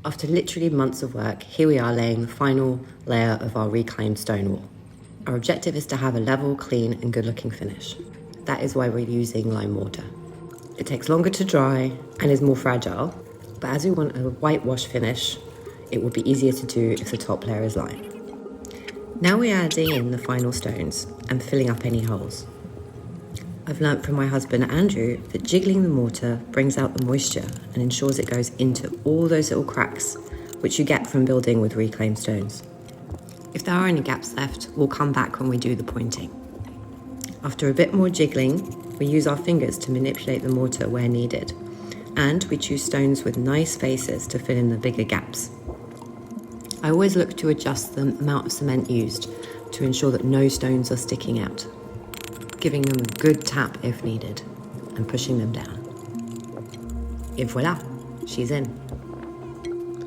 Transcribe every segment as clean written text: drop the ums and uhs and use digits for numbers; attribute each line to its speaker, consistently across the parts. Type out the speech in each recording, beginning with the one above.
Speaker 1: After literally months of work, here we are laying the final layer of our reclaimed stone wall. Our objective is to have a level, clean and good looking finish. That is why we're using lime mortar. It takes longer to dry and is more fragile, but as we want a whitewash finish, it will be easier to do if the top layer is lime. Now we're adding in the final stones and filling up any holes. I've learnt from my husband Andrew that jiggling the mortar brings out the moisture and ensures it goes into all those little cracks which you get from building with reclaimed stones. If there are any gaps left, we'll come back when we do the pointing. After a bit more jiggling, we use our fingers to manipulate the mortar where needed, and we choose stones with nice faces to fill in the bigger gaps. I always look to adjust the amount of cement used to ensure that no stones are sticking out, giving them a good tap if needed, and pushing them down. Et voila, she's in.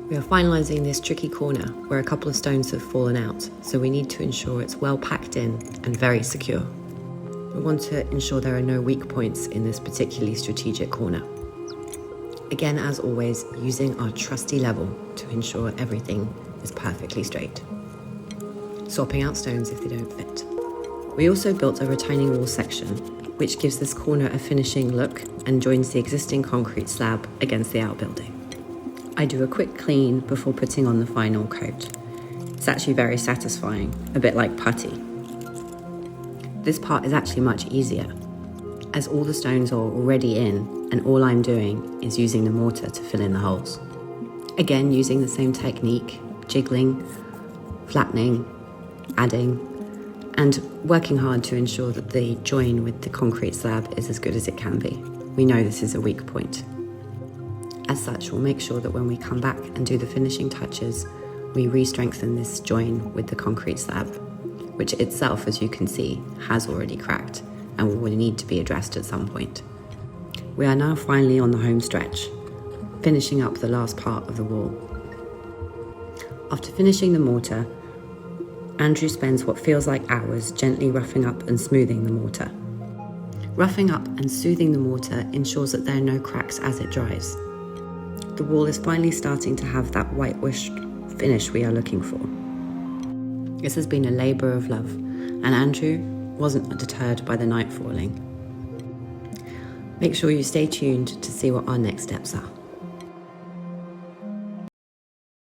Speaker 1: We are finalising this tricky corner where a couple of stones have fallen out, so we need to ensure it's well packed in and very secure. We want to ensure there are no weak points in this particularly strategic corner. Again, as always, using our trusty level to ensure everything is perfectly straight. Swapping out stones if they don't fit. We also built a retaining wall section, which gives this corner a finishing look and joins the existing concrete slab against the outbuilding. I do a quick clean before putting on the final coat. It's actually very satisfying, a bit like putty. This part is actually much easier, as all the stones are already in and all I'm doing is using the mortar to fill in the holes. Again, using the same technique, jiggling, flattening, adding, and working hard to ensure that the join with the concrete slab is as good as it can be. We know this is a weak point. As such, we'll make sure that when we come back and do the finishing touches, we re-strengthen this join with the concrete slab, which itself, as you can see, has already cracked and will need to be addressed at some point. We are now finally on the home stretch, finishing up the last part of the wall. After finishing the mortar, Andrew spends what feels like hours gently roughing up and smoothing the mortar. Roughing up and smoothing the mortar ensures that there are no cracks as it dries. The wall is finally starting to have that whitewash finish we are looking for. This has been a labour of love, and Andrew wasn't deterred by the night falling. Make sure you stay tuned to see what our next steps are.